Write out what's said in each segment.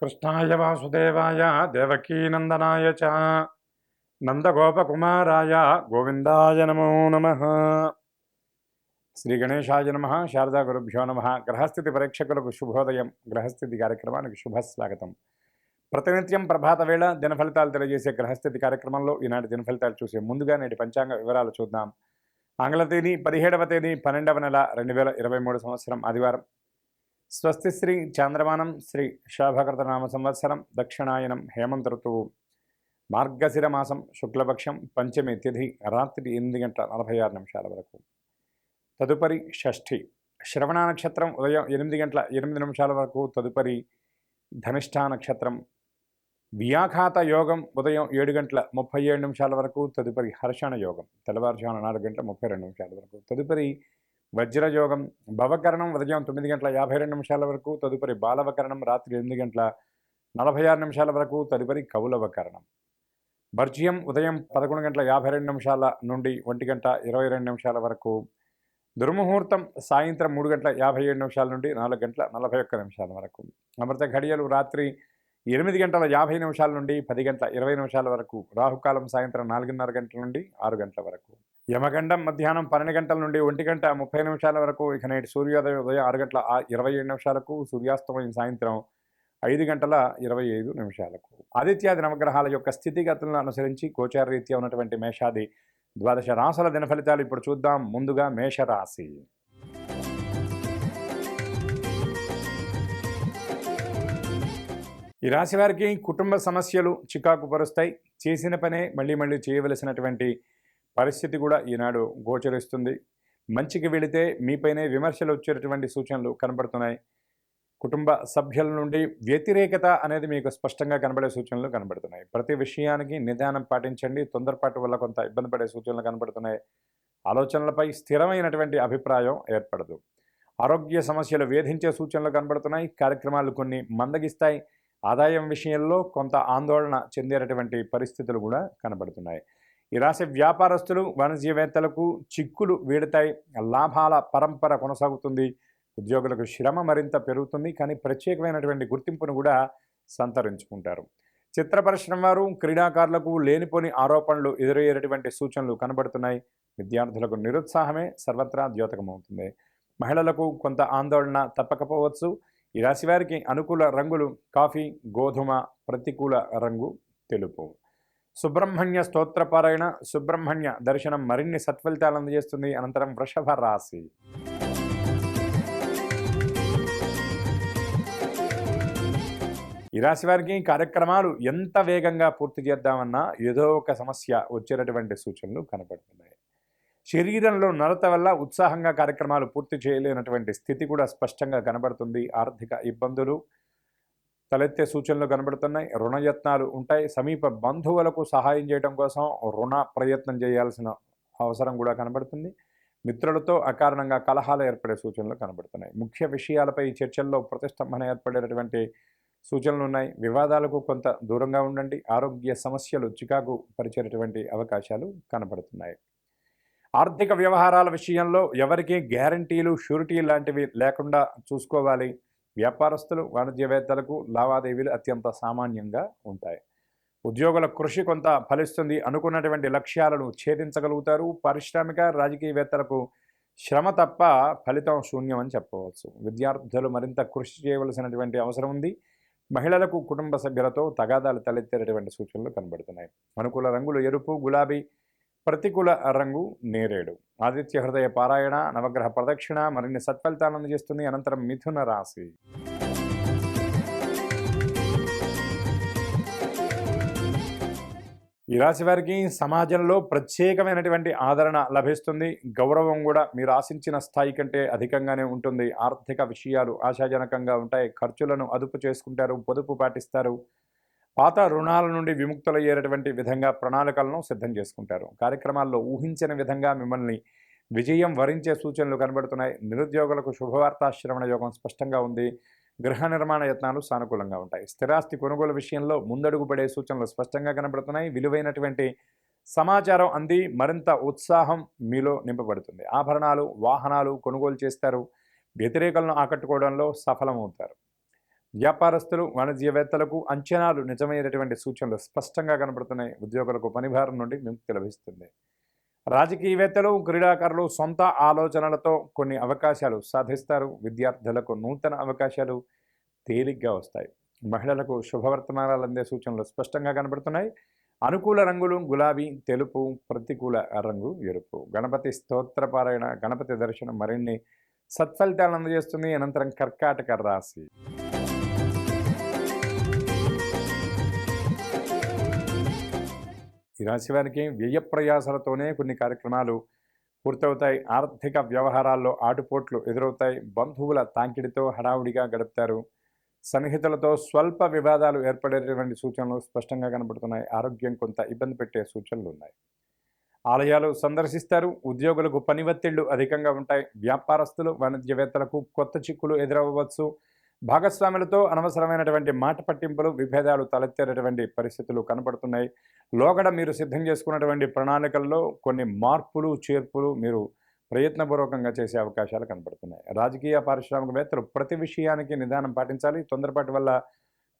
కృష్ణాయ వాసుదేవాయ దేవకీనందనాయ చ నందగోపకుమారాయ గోవిందాయ నమో నమః. శ్రీ గణేశాయ నమః. శారదా గురుభ్యో నమః. గ్రహస్థితి పరీక్షకులకు శుభోదయం. గ్రహస్థితి కార్యక్రమానికి శుభస్వాగతం. ప్రతినిత్యం ప్రభాత వేళ దిన ఫలితాలు తెలియజేసే గ్రహస్థితి కార్యక్రమంలో ఈనాటి దిన ఫలితాలు చూసే ముందుగా నేటి పంచాంగ వివరాలు చూద్దాం. ఆంగ్ల తేదీ 17వ తేదీ 12వ నెల 2023 సంవత్సరం ఆదివారం. స్వస్తి శ్రీ చాంద్రమానం శ్రీ శాభకృత నామ సంవత్సరం దక్షిణాయనం హేమంత ఋతువు మార్గశిర మాసం శుక్లపక్షం పంచమి తిథి రాత్రి 8:46 వరకు. తదుపరి షష్ఠి శ్రవణ నక్షత్రం ఉదయం 8:08 వరకు. తదుపరి ధనిష్ఠా నక్షత్రం వ్యాఘాత యోగం ఉదయం 7:37 వరకు. తదుపరి హర్షణ యోగం తెల్లవారుజామున 4:32 వరకు. తదుపరి వజ్రయోగం భవకరణం ఉదయం 9:52 వరకు. తదుపరి బాలవకరణం రాత్రి 8:46 వరకు. తదుపరి కౌలవకరణం. భర్జ్యం ఉదయం 11:52 నుండి 1:22 వరకు. దుర్ముహూర్తం సాయంత్రం 3:57 నుండి 4:41 వరకు. అమృత ఘడియలు రాత్రి 8:50 నుండి 10:20 వరకు. రాహుకాలం సాయంత్రం 4:30 గంటల నుండి 6 గంటల వరకు. యమగండం మధ్యాహ్నం 12 గంటల నుండి 1:30 వరకు. ఇక నేటి సూర్యోదయం ఉదయం 6:27 సూర్యాస్తమయం సాయంత్రం 5:25. ఆదిత్యాది నవగ్రహాల యొక్క స్థితిగతులను అనుసరించి గోచార రీత్యా ఉన్నటువంటి మేషాది ద్వాదశ రాశుల దిన ఫలితాలు ఇప్పుడు చూద్దాం. ముందుగా మేషరాశి. ఈ రాశి వారికి కుటుంబ సమస్యలు చికాకు పరుస్తాయి. చేసిన పనే మళ్ళీ చేయవలసినటువంటి పరిస్థితి కూడా ఈనాడు గోచరిస్తుంది. మంచికి వెళితే మీపైనే విమర్శలు వచ్చేటటువంటి సూచనలు కనబడుతున్నాయి. కుటుంబ సభ్యుల నుండి వ్యతిరేకత అనేది మీకు స్పష్టంగా కనబడే సూచనలు కనబడుతున్నాయి. ప్రతి విషయానికి నిదానం పాటించండి. తొందరపాటు వల్ల కొంత ఇబ్బంది పడే సూచనలు కనబడుతున్నాయి. ఆలోచనలపై స్థిరమైనటువంటి అభిప్రాయం ఏర్పడదు. ఆరోగ్య సమస్యలు వేధించే సూచనలు కనబడుతున్నాయి. కార్యక్రమాలు కొన్ని మందగిస్తాయి. ఆదాయం విషయంలో కొంత ఆందోళన చెందేటటువంటి పరిస్థితులు కూడా కనబడుతున్నాయి. ఈ రాశి వ్యాపారస్తులు వాణిజ్యవేత్తలకు చిక్కులు వీడతాయి. లాభాల పరంపర కొనసాగుతుంది. ఉద్యోగులకు శ్రమ మరింత పెరుగుతుంది. కానీ ప్రత్యేకమైనటువంటి గుర్తింపును కూడా సంతరించుకుంటారు. చిత్ర పరిశ్రమ వారు క్రీడాకారులకు లేనిపోని ఆరోపణలు ఎదురయ్యేటటువంటి సూచనలు కనబడుతున్నాయి. విద్యార్థులకు నిరుత్సాహమే సర్వత్రా ద్యోతకమవుతుంది. మహిళలకు కొంత ఆందోళన తప్పకపోవచ్చు. ఈ రాశి వారికి అనుకూల రంగులు కాఫీ, గోధుమ, ప్రతికూల రంగు తెలుపు. సుబ్రహ్మణ్య స్తోత్రపారాయణ, సుబ్రహ్మణ్య దర్శనం మరిన్ని సత్ఫలితాలు అందజేస్తుంది. అనంతరం వృషభ రాశి. ఈ రాశి వారికి కార్యక్రమాలు ఎంత వేగంగా పూర్తి చేద్దామన్నా ఏదో ఒక సమస్య వచ్చేటటువంటి సూచనలు కనపడుతున్నాయి. శరీరంలో నలత వల్ల ఉత్సాహంగా కార్యక్రమాలు పూర్తి చేయలేనటువంటి స్థితి కూడా స్పష్టంగా కనబడుతుంది. ఆర్థిక ఇబ్బందులు తలెత్తే సూచనలు కనబడుతున్నాయి. రుణయత్నాలు ఉంటాయి. సమీప బంధువులకు సహాయం చేయడం కోసం రుణ ప్రయత్నం చేయాల్సిన అవసరం కూడా కనబడుతుంది. మిత్రులతో అకారణంగా కలహాలు ఏర్పడే సూచనలు కనబడుతున్నాయి. ముఖ్య విషయాలపై చర్చల్లో ప్రతిష్టంభన ఏర్పడేటటువంటి సూచనలు ఉన్నాయి. వివాదాలకు కొంత దూరంగా ఉండండి. ఆరోగ్య సమస్యలు చికాకు పరిచేటటువంటి అవకాశాలు కనబడుతున్నాయి. ఆర్థిక వ్యవహారాల విషయంలో ఎవరికి గ్యారంటీలు, షూరిటీ లాంటివి లేకుండా చూసుకోవాలి. వ్యాపారస్తులు వాణిజ్యవేత్తలకు లావాదేవీలు అత్యంత సామాన్యంగా ఉంటాయి. ఉద్యోగుల కృషి కొంత ఫలిస్తుంది. అనుకున్నటువంటి లక్ష్యాలను ఛేదించగలుగుతారు. పారిశ్రామిక రాజకీయవేత్తలకు శ్రమ తప్ప ఫలితం శూన్యం అని చెప్పవచ్చు. విద్యార్థులు మరింత కృషి చేయవలసినటువంటి అవసరం ఉంది. మహిళలకు కుటుంబ సభ్యులతో తగాదాలు తలెత్తేటటువంటి సూచనలు కనబడుతున్నాయి. అనుకూల రంగులు ఎరుపు, గులాబీ, ప్రతికూల రంగు నేరేడు. ఆదిత్య హృదయ పారాయణ, నవగ్రహ ప్రదక్షిణ మరిన్ని సత్ఫలితాలను అందజేస్తుంది. అనంతరం మిథున రాశి. ఈ రాశి వారికి సమాజంలో ప్రత్యేకమైనటువంటి ఆదరణ లభిస్తుంది. గౌరవం కూడా మీరు ఆశించిన స్థాయి కంటే అధికంగానే ఉంటుంది. ఆర్థిక విషయాలు ఆశాజనకంగా ఉంటాయి. ఖర్చులను అదుపు చేసుకుంటారు. పొదుపు పాటిస్తారు. పాత రుణాల నుండి విముక్తులయ్యేటటువంటి విధంగా ప్రణాళికలను సిద్ధం చేసుకుంటారు. కార్యక్రమాల్లో ఊహించిన విధంగా మిమ్మల్ని విజయం వరించే సూచనలు కనబడుతున్నాయి. నిరుద్యోగులకు శుభవార్త శ్రవణ యోగం స్పష్టంగా ఉంది. గృహ నిర్మాణ యత్నాలు సానుకూలంగా ఉంటాయి. స్థిరాస్తి కొనుగోలు విషయంలో ముందడుగు పడే సూచనలు స్పష్టంగా కనబడుతున్నాయి. విలువైనటువంటి సమాచారం అంది మరింత ఉత్సాహం మీలో నింపబడుతుంది. ఆభరణాలు, వాహనాలు కొనుగోలు చేస్తారు. వ్యతిరేకులను ఆకట్టుకోవడంలో సఫలమవుతారు. వ్యాపారస్తులు వాణిజ్యవేత్తలకు అంచనాలు నిజమైనటువంటి సూచనలు స్పష్టంగా కనబడుతున్నాయి. ఉద్యోగులకు పనిభారం నుండి విముక్తి లభిస్తుంది. రాజకీయవేత్తలు క్రీడాకారులు సొంత ఆలోచనలతో కొన్ని అవకాశాలు సాధిస్తారు. విద్యార్థులకు నూతన అవకాశాలు తేలిగ్గా వస్తాయి. మహిళలకు శుభవర్తమానాలు అందే సూచనలు స్పష్టంగా కనబడుతున్నాయి. అనుకూల రంగులు గులాబీ, తెలుపు, ప్రతికూల రంగు ఎరుపు. గణపతి స్తోత్రపారాయణ, గణపతి దర్శనం మరిన్ని సత్ఫలితాలను అందజేస్తుంది. అనంతరం కర్కాటక రాశి. ఈ రాశి వారికి వ్యయ ప్రయాసాలతోనే కొన్ని కార్యక్రమాలు పూర్తవుతాయి. ఆర్థిక వ్యవహారాల్లో ఆటుపోట్లు ఎదురవుతాయి. బంధువుల తాకిడితో హడావుడిగా గడుపుతారు. సన్నిహితులతో స్వల్ప వివాదాలు ఏర్పడేటువంటి సూచనలు స్పష్టంగా కనబడుతున్నాయి. ఆరోగ్యం కొంత ఇబ్బంది పెట్టే సూచనలు ఉన్నాయి. ఆలయాలు సందర్శిస్తారు. ఉద్యోగులకు పని ఒత్తిళ్లు అధికంగా ఉంటాయి. వ్యాపారస్తులు వాణిజ్యవేత్తలకు కొత్త చిక్కులు ఎదురవ్వచ్చు. భాగస్వాములతో అనవసరమైనటువంటి మాట పట్టింపులు, విభేదాలు తలెత్తేటటువంటి పరిస్థితులు కనపడుతున్నాయి. లోగడ మీరు సిద్ధం చేసుకున్నటువంటి ప్రణాళికల్లో కొన్ని మార్పులు చేర్పులు మీరు ప్రయత్నపూర్వకంగా చేసే అవకాశాలు కనపడుతున్నాయి. రాజకీయ పారిశ్రామికవేత్తలు ప్రతి విషయానికి నిదానం పాటించాలి. తొందరపాటు వల్ల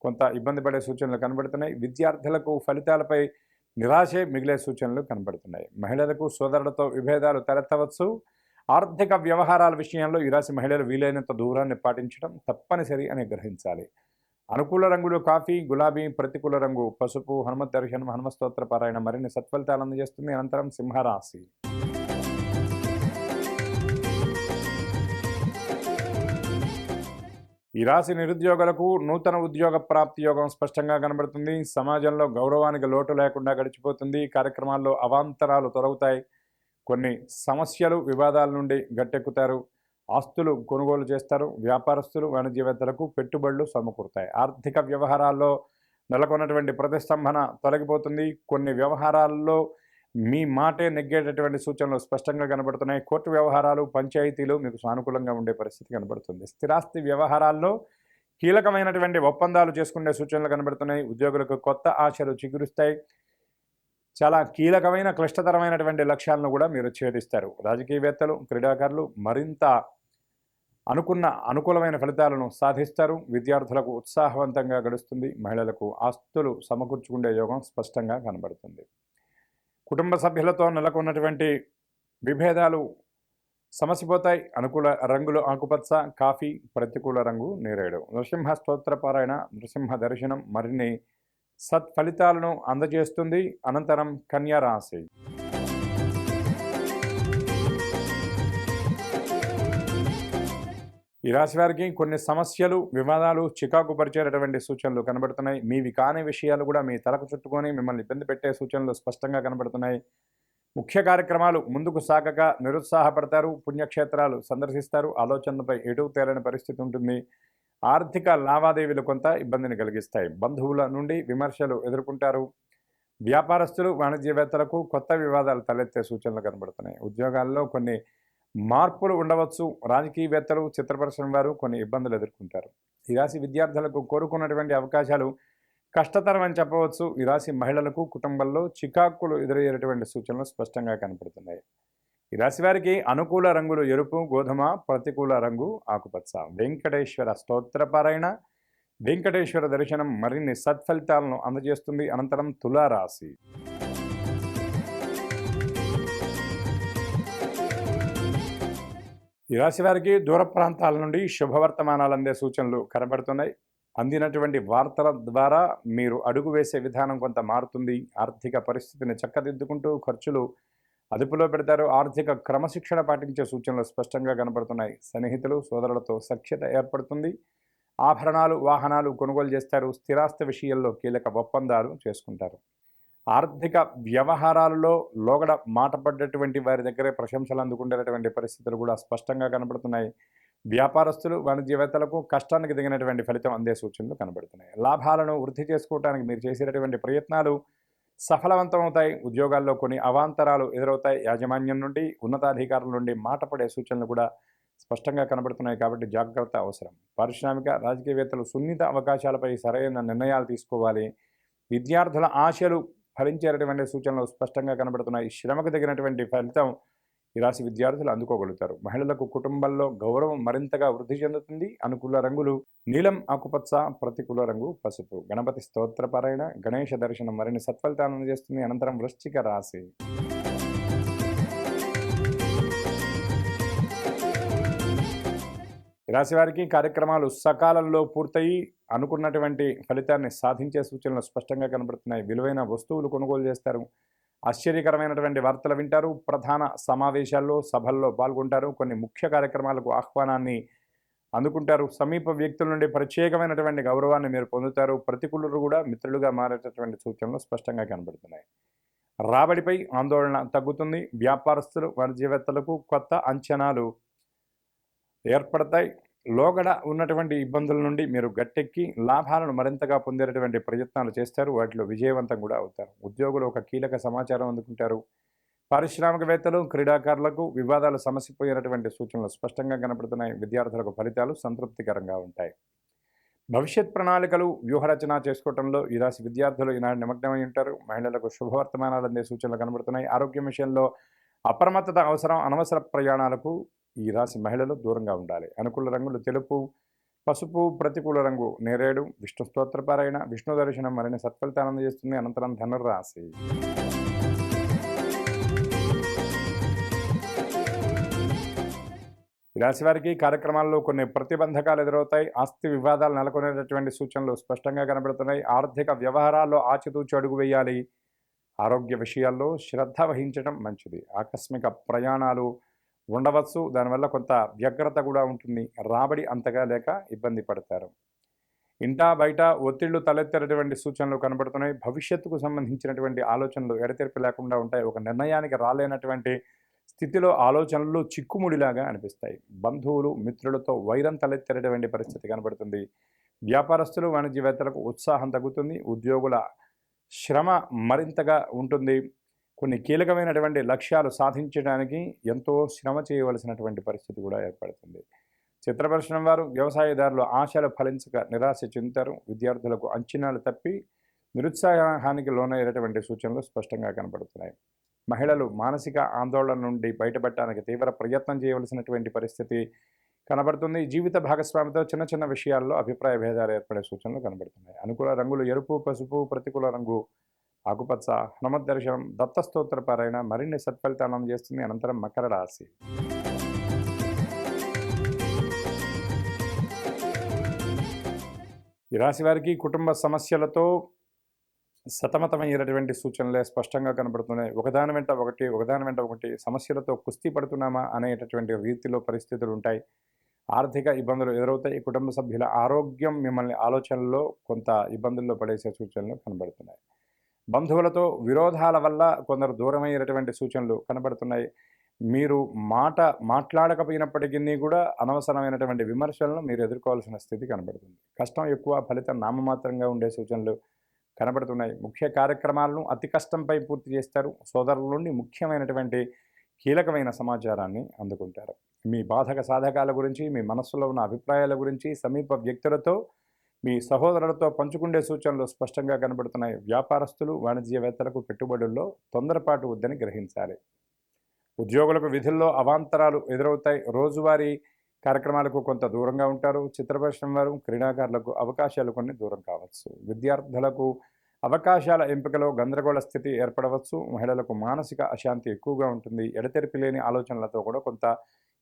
కొంత ఇబ్బంది పడే సూచనలు కనబడుతున్నాయి. విద్యార్థులకు ఫలితాలపై నిరాశే మిగిలే సూచనలు కనబడుతున్నాయి. మహిళలకు సోదరులతో విభేదాలు తలెత్తవచ్చు. ఆర్థిక వ్యవహారాల విషయంలో ఈ రాశి మహిళలు వీలైనంత దూరాన్ని పాటించడం తప్పనిసరి అని గ్రహించాలి. అనుకూల రంగులు కాఫీ, గులాబీ, ప్రతికూల రంగు పసుపు. హనుమత్ దర్శనం, హనుమ స్తోత్ర పారాయణ మరిన్ని సత్ఫలితాలు అందజేస్తుంది. అనంతరం సింహరాశి. ఈ రాశి నిరుద్యోగులకు నూతన ఉద్యోగ ప్రాప్తి యోగం స్పష్టంగా కనబడుతుంది. సమాజంలో గౌరవానికి లోటు లేకుండా గడిచిపోతుంది. కార్యక్రమాల్లో అవాంతరాలు తొలగుతాయి. కొన్ని సమస్యలు, వివాదాల నుండి గట్టెక్కుతారు. ఆస్తులు కొనుగోలు చేస్తారు. వ్యాపారస్తులు వాణిజ్యవేత్తలకు పెట్టుబడులు సమకూరుతాయి. ఆర్థిక వ్యవహారాల్లో నెలకొన్నటువంటి ప్రతిష్టంభన తొలగిపోతుంది. కొన్ని వ్యవహారాల్లో మీ మాటే నెగ్గేటటువంటి సూచనలు స్పష్టంగా కనబడుతున్నాయి. కోర్టు వ్యవహారాలు, పంచాయతీలు మీకు సానుకూలంగా ఉండే పరిస్థితి కనబడుతుంది. స్థిరాస్తి వ్యవహారాల్లో కీలకమైనటువంటి ఒప్పందాలు చేసుకునే సూచనలు కనబడుతున్నాయి. ఉద్యోగులకు కొత్త ఆశలు చిగురుస్తాయి. చాలా కీలకమైన క్లిష్టతరమైనటువంటి లక్ష్యాలను కూడా మీరు ఛేదిస్తారు. రాజకీయవేత్తలు, క్రీడాకారులు మరింత అనుకూలమైన ఫలితాలను సాధిస్తారు. విద్యార్థులకు ఉత్సాహవంతంగా గడుస్తుంది. మహిళలకు ఆస్తులు సమకూర్చుకునే యోగం స్పష్టంగా కనబడుతుంది. కుటుంబ సభ్యులతో నెలకొన్నటువంటి విభేదాలు సమసిపోతాయి. అనుకూల రంగులు ఆకుపచ్చ, కాఫీ, ప్రతికూల రంగు నేరేడు. నృసింహ స్తోత్రపారాయణ, నృసింహ దర్శనం మరిన్ని సత్ఫలితాలను అందజేస్తుంది. అనంతరం కన్యా రాశి. ఈ రాశి వారికి కొన్ని సమస్యలు, వివాదాలు చికాకు పరిచేటటువంటి సూచనలు కనబడుతున్నాయి. మీవి కాని విషయాలు కూడా మీ తలకు చుట్టుకొని మిమ్మల్ని ఇబ్బంది పెట్టే సూచనలు స్పష్టంగా కనబడుతున్నాయి. ముఖ్య కార్యక్రమాలు ముందుకు సాగక నిరుత్సాహపడతారు. పుణ్యక్షేత్రాలు సందర్శిస్తారు. ఆలోచనలపై ఎటు తేలని పరిస్థితి ఉంటుంది. ఆర్థిక లావాదేవీలు కొంత ఇబ్బందిని కలిగిస్తాయి. బంధువుల నుండి విమర్శలు ఎదుర్కొంటారు. వ్యాపారస్తులు, వాణిజ్యవేత్తలకు కొత్త వివాదాలు తలెత్తే సూచనలు కనబడుతున్నాయి. ఉద్యోగాల్లో కొన్ని మార్పులు ఉండవచ్చు. రాజకీయవేత్తలు, చిత్ర పరిశ్రమ వారు కొన్ని ఇబ్బందులు ఎదుర్కొంటారు. ఈ రాశి విద్యార్థులకు కోరుకున్నటువంటి అవకాశాలు కష్టతరం అని చెప్పవచ్చు. ఈ రాశి మహిళలకు కుటుంబంలో చికాకులు ఎదురయ్యేటువంటి సూచనలు స్పష్టంగా కనపడుతున్నాయి. ఈ రాశి వారికి అనుకూల రంగులు ఎరుపు, గోధుమ, ప్రతికూల రంగు ఆకుపచ్చ. వెంకటేశ్వర స్తోత్రపారాయణ, వెంకటేశ్వర దర్శనం మరిన్ని సత్ఫలితాలను అందజేస్తుంది. అనంతరం తులారాశి. ఈ రాశి వారికి దూర ప్రాంతాల నుండి శుభవర్తమానాలు అందే సూచనలు కనబడుతున్నాయి. అందినటువంటి వార్తల ద్వారా మీరు అడుగు వేసే విధానం కొంత మారుతుంది. ఆర్థిక పరిస్థితిని చక్కదిద్దుకుంటూ ఖర్చులు అదుపులో పెడతారు. ఆర్థిక క్రమశిక్షణ పాటించే సూచనలు స్పష్టంగా కనబడుతున్నాయి. సన్నిహితులు, సోదరులతో సఖ్యత ఏర్పడుతుంది. ఆభరణాలు, వాహనాలు కొనుగోలు చేస్తారు. స్థిరాస్తి విషయంలో కీలక ఒప్పందాలు చేసుకుంటారు. ఆర్థిక వ్యవహారాలలో లోగడ మాట పడ్డటువంటి వారి దగ్గరే ప్రశంసలు అందుకునేటటువంటి పరిస్థితులు కూడా స్పష్టంగా కనబడుతున్నాయి. వ్యాపారస్తులు, వాణిజ్యవేత్తలకు కష్టానికి దిగినటువంటి ఫలితం అందే సూచనలు కనబడుతున్నాయి. లాభాలను వృద్ధి చేసుకోవడానికి మీరు చేసేటటువంటి ప్రయత్నాలు సఫలవంతమవుతాయి. ఉద్యోగాల్లో కొన్ని అవాంతరాలు ఎదురవుతాయి. యాజమాన్యం నుండి, ఉన్నతాధికారుల నుండి మాట పడే సూచనలు కూడా స్పష్టంగా కనబడుతున్నాయి. కాబట్టి జాగ్రత్త అవసరం. పారిశ్రామిక, రాజకీయవేత్తలు సున్నిత అవకాశాలపై సరైన నిర్ణయాలు తీసుకోవాలి. విద్యార్థుల ఆశలు ఫలించేటటువంటి సూచనలు స్పష్టంగా కనబడుతున్నాయి. శ్రమకు తగినటువంటి ఫలితం ఈ రాశి విద్యార్థులు అందుకోగలుగుతారు. మహిళలకు కుటుంబంలో గౌరవం మరింతగా వృద్ధి చెందుతుంది. అనుకూల రంగులు నీలం, ఆకుపచ్చ, ప్రతికూల రంగు పసుపు. గణపతి స్తోత్రపారాయణ, గణేష దర్శనం మరిన్ని సత్ఫలితాలను అందజేస్తుంది. అనంతరం వృశ్చిక రాశి. ఈ రాశి వారికి కార్యక్రమాలు సకాలంలో పూర్తయి అనుకున్నటువంటి ఫలితాన్ని సాధించే సూచనలు స్పష్టంగా కనబడుతున్నాయి. విలువైన వస్తువులు కొనుగోలు చేస్తారు. ఆశ్చర్యకరమైనటువంటి వార్తలు వింటారు. ప్రధాన సమావేశాల్లో, సభల్లో పాల్గొంటారు. కొన్ని ముఖ్య కార్యక్రమాలకు ఆహ్వానాన్ని అందుకుంటారు. సమీప వ్యక్తుల నుండి ప్రత్యేకమైనటువంటి గౌరవాన్ని మీరు పొందుతారు. ప్రతికూలులు కూడా మిత్రులుగా మారేటటువంటి సూచనలు స్పష్టంగా కనబడుతున్నాయి. రాబడిపై ఆందోళన తగ్గుతుంది. వ్యాపారస్తులు, వాణిజ్యవేత్తలకు కొత్త అంచనాలు ఏర్పడతాయి. లోగడ ఉన్నటువంటి ఇబ్బందుల నుండి మీరు గట్టెక్కి లాభాలను మరింతగా పొందేటటువంటి ప్రయత్నాలు చేస్తారు. వాటిలో విజయవంతం కూడా అవుతారు. ఉద్యోగులు ఒక కీలక సమాచారం అందుకుంటారు. పారిశ్రామికవేత్తలు, క్రీడాకారులకు వివాదాలు సమసిపోయినటువంటి సూచనలు స్పష్టంగా కనపడుతున్నాయి. విద్యార్థులకు ఫలితాలు సంతృప్తికరంగా ఉంటాయి. భవిష్యత్ ప్రణాళికలు, వ్యూహరచన చేసుకోవడంలో ఈ రాశి విద్యార్థులు ఈనాడు నిమగ్నమై ఉంటారు. మహిళలకు శుభవర్తమానాలు అందే సూచనలు కనబడుతున్నాయి. ఆరోగ్యం విషయంలో అప్రమత్తత అవసరం. అనవసర ప్రయాణాలకు ఈ రాశి మహిళలు దూరంగా ఉండాలి. అనుకూల రంగులు తెలుపు, పసుపు, ప్రతికూల రంగు నేరేడు. విష్ణు స్తోత్రపారాయణ, విష్ణు దర్శనం మరిన్ని సత్ఫలితాలను అందజేస్తుంది. అనంతరం ధనుర్రాశి. ఈ రాశి వారికి కార్యక్రమాల్లో కొన్ని ప్రతిబంధకాలు ఎదురవుతాయి. ఆస్తి వివాదాలు నెలకొనేటటువంటి సూచనలు స్పష్టంగా కనబడుతున్నాయి. ఆర్థిక వ్యవహారాల్లో ఆచితూచి అడుగు వేయాలి. ఆరోగ్య విషయాల్లో శ్రద్ధ వహించడం మంచిది. ఆకస్మిక ప్రయాణాలు ఉండవచ్చు. దానివల్ల కొంత వ్యగ్రత కూడా ఉంటుంది. రాబడి అంతగా లేక ఇబ్బంది పడతారు. ఇంటా బయట ఒత్తిళ్లు తలెత్తేటటువంటి సూచనలు కనబడుతున్నాయి. భవిష్యత్తుకు సంబంధించినటువంటి ఆలోచనలు ఎడతెరిపి లేకుండా ఉంటాయి. ఒక నిర్ణయానికి రాలేనటువంటి స్థితిలో ఆలోచనలు చిక్కుముడిలాగా అనిపిస్తాయి. బంధువులు, మిత్రులతో వైరం తలెత్తేటటువంటి పరిస్థితి కనబడుతుంది. వ్యాపారస్తులు, వాణిజ్యవేత్తలకు ఉత్సాహం తగ్గుతుంది. ఉద్యోగుల శ్రమ మరింతగా ఉంటుంది. కొన్ని కీలకమైనటువంటి లక్ష్యాలు సాధించడానికి ఎంతో శ్రమ చేయవలసినటువంటి పరిస్థితి కూడా ఏర్పడుతుంది. చిత్రపరిశ్రమ వారు, వ్యవసాయదారులు ఆశలు ఫలించక నిరాశ చెందుతారు. విద్యార్థులకు అంచనాలు తప్పి నిరుత్సాహానికి లోనయ్యేటటువంటి సూచనలు స్పష్టంగా కనబడుతున్నాయి. మహిళలు మానసిక ఆందోళన నుండి బయటపడటానికి తీవ్ర ప్రయత్నం చేయవలసినటువంటి పరిస్థితి కనబడుతుంది. జీవిత భాగస్వామితో చిన్న చిన్న విషయాల్లో అభిప్రాయ భేదాలు ఏర్పడే సూచనలు కనబడుతున్నాయి. అనుకూల రంగులు ఎరుపు, పసుపు, ప్రతికూల రంగు ఆకుపచ్చ. హనుమత్ దర్శనం, దత్తస్తోత్ర పారాయణ మరిన్ని సత్ఫలితాలను అందజేస్తుంది. అనంతరం మకర రాశి. ఈ రాశి వారికి కుటుంబ సమస్యలతో సతమతమయ్యేటటువంటి సూచనలే స్పష్టంగా కనబడుతున్నాయి. ఒకదాని వెంట ఒకటి సమస్యలతో కుస్తీ పడుతున్నామా అనేటటువంటి రీతిలో పరిస్థితులు ఉంటాయి. ఆర్థిక ఇబ్బందులు ఎదురవుతాయి. కుటుంబ సభ్యుల ఆరోగ్యం మిమ్మల్ని ఆలోచనల్లో కొంత ఇబ్బందుల్లో పడేసే సూచనలు కనబడుతున్నాయి. బంధువులతో విరోధాల వల్ల కొందరు దూరమయ్యేటటువంటి సూచనలు కనబడుతున్నాయి. మీరు మాట్లాడకపోయినప్పటికీ కూడా అనవసరమైనటువంటి విమర్శలను మీరు ఎదుర్కోవాల్సిన స్థితి కనబడుతుంది. కష్టం ఎక్కువ, ఫలితం నామమాత్రంగా ఉండే సూచనలు కనబడుతున్నాయి. ముఖ్య కార్యక్రమాలను అతి కష్టంపై పూర్తి చేస్తారు. సోదరుల నుండి ముఖ్యమైనటువంటి కీలకమైన సమాచారాన్ని అందుకుంటారు. మీ బాధక సాధకాల గురించి, మీ మనస్సులో ఉన్న అభిప్రాయాల గురించి సమీప వ్యక్తులతో, మీ సహోదరులతో పంచుకునే సూచనలు స్పష్టంగా కనబడుతున్నాయి. వ్యాపారస్తులు, వాణిజ్యవేత్తలకు పెట్టుబడుల్లో తొందరపాటు వద్దని గ్రహించాలి. ఉద్యోగులకు విధుల్లో అవాంతరాలు ఎదురవుతాయి. రోజువారీ కార్యక్రమాలకు కొంత దూరంగా ఉంటారు. చిత్రపరిశ్రమ వారు, క్రీడాకారులకు అవకాశాలు కొన్ని దూరం కావచ్చు. విద్యార్థులకు అవకాశాల ఎంపికలో గందరగోళ స్థితి ఏర్పడవచ్చు. మహిళలకు మానసిక అశాంతి ఎక్కువగా ఉంటుంది. ఎడతెరిపి లేని ఆలోచనలతో కూడా కొంత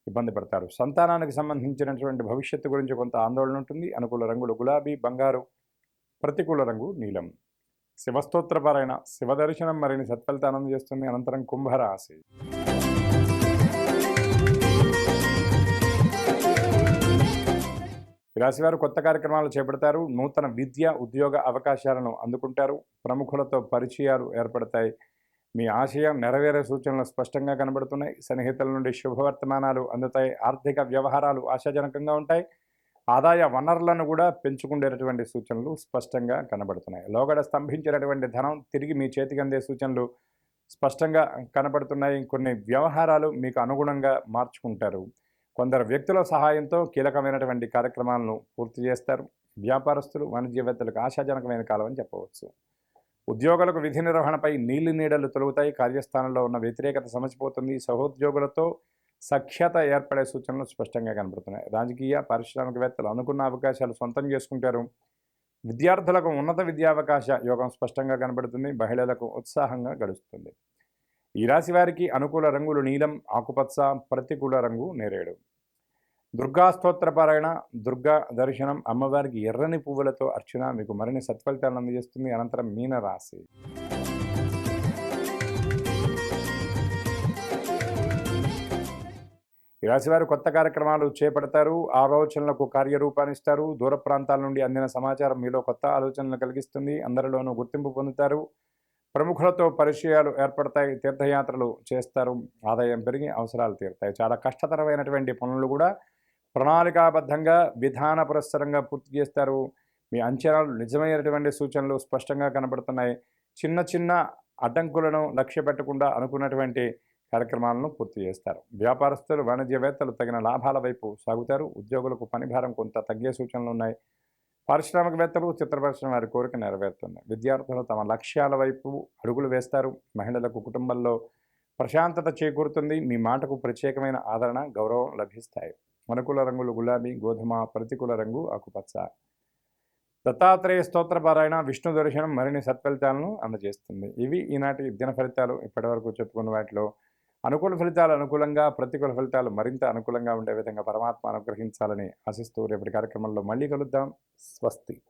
ఇబ్బంది పడతారు. సంతానానికి సంబంధించినటువంటి భవిష్యత్తు గురించి కొంత ఆందోళన ఉంటుంది. అనుకూల రంగులు గులాబీ, బంగారు. ప్రతికూల రంగు నీలం. శివస్తోత్రపారాయణ, శివదర్శనం మరిన్ని సత్ఫలితాలను చేస్తుంది. అనంతరం కుంభరాశి. రాశివారు కొత్త కార్యక్రమాలు చేపడతారు. నూతన విద్య, ఉద్యోగ అవకాశాలను అందుకుంటారు. ప్రముఖులతో పరిచయాలు ఏర్పడతాయి. మీ ఆశయం నెరవేరే సూచనలు స్పష్టంగా కనబడుతున్నాయి. సన్నిహితుల నుండి శుభవర్తమానాలు అందుతాయి. ఆర్థిక వ్యవహారాలు ఆశాజనకంగా ఉంటాయి. ఆదాయ వనరులను కూడా పెంచుకునేటటువంటి సూచనలు స్పష్టంగా కనబడుతున్నాయి. లోగడ స్తంభించినటువంటి ధనం తిరిగి మీ చేతికి అందే సూచనలు స్పష్టంగా కనబడుతున్నాయి. కొన్ని వ్యవహారాలు మీకు అనుగుణంగా మార్చుకుంటారు. కొందరు వ్యక్తుల సహాయంతో కీలకమైనటువంటి కార్యక్రమాలను పూర్తి చేస్తారు. వ్యాపారస్తులు, వాణిజ్యవేత్తలకు ఆశాజనకమైన కాలం అని చెప్పవచ్చు. ఉద్యోగులకు విధి నిర్వహణపై నీలి నీడలు తొలుగుతాయి. కార్యస్థానంలో ఉన్న వ్యతిరేకత సమసిపోతుంది. సహోద్యోగులతో సఖ్యత ఏర్పడే సూచనలు స్పష్టంగా కనబడుతున్నాయి. రాజకీయ పారిశ్రామికవేత్తలు అనుకున్న అవకాశాలు సొంతం చేసుకుంటారు. విద్యార్థులకు ఉన్నత విద్యావకాశ యోగం స్పష్టంగా కనబడుతుంది. మహిళలకు ఉత్సాహంగా గడుస్తుంది. ఈ రాశి వారికి అనుకూల రంగులు నీలం, ఆకుపచ్చ, ప్రతికూల రంగు నేరేడు. దుర్గా స్తోత్రపారాయణ, దుర్గా దర్శనం, అమ్మవారికి ఎర్రని పువ్వులతో అర్చన మీకు మరిన్ని సత్ఫలితాలను అందజేస్తుంది. అనంతరం మీన రాశి. ఈ రాశివారు కొత్త కార్యక్రమాలు చేపడతారు. ఆలోచనలకు కార్యరూపాన్నిస్తారు. దూర ప్రాంతాల నుండి అందిన సమాచారం మీలో కొత్త ఆలోచనలు కలిగిస్తుంది. అందరిలోనూ గుర్తింపు పొందుతారు. ప్రముఖులతో పరిచయాలు ఏర్పడతాయి. తీర్థయాత్రలు చేస్తారు. ఆదాయం పెరిగి అవసరాలు తీరుతాయి. చాలా కష్టతరమైనటువంటి పనులు కూడా ప్రణాళికాబద్ధంగా విధానపురస్సరంగా పూర్తి చేస్తారు. మీ అంచనాలు నిజమైనటువంటి సూచనలు స్పష్టంగా కనబడుతున్నాయి. చిన్న చిన్న అడ్డంకులను లక్ష్య పెట్టకుండా అనుకున్నటువంటి కార్యక్రమాలను పూర్తి చేస్తారు. వ్యాపారస్తులు, వాణిజ్యవేత్తలు తగిన లాభాల వైపు సాగుతారు. ఉద్యోగులకు పనిభారం కొంత తగ్గే సూచనలు ఉన్నాయి. పారిశ్రామికవేత్తలు, చిత్ర పరిశ్రమ వారి కోరిక నెరవేరుతుంది. విద్యార్థులు తమ లక్ష్యాల వైపు అడుగులు వేస్తారు. మహిళలకు కుటుంబంలో ప్రశాంతత చేకూరుతుంది. మీ మాటకు ప్రత్యేకమైన ఆదరణ, గౌరవం లభిస్తాయి. అనుకూల రంగులు గులాబీ, గోధుమ, ప్రతికూల రంగు ఆకుపచ్చ. దత్తాత్రేయ స్తోత్రపారాయణ, విష్ణు దర్శనం మరిన్ని సత్ఫలితాలను అందజేస్తుంది. ఇవి ఈనాటి దిన ఫలితాలు. ఇప్పటివరకు చెప్పుకున్న వాటిలో అనుకూల ఫలితాలు అనుకూలంగా, ప్రతికూల ఫలితాలు మరింత అనుకూలంగా ఉండే విధంగా పరమాత్మ అనుగ్రహించాలని ఆశిస్తూ రేపటి కార్యక్రమంలో మళ్ళీ కలుద్దాం. స్వస్తి.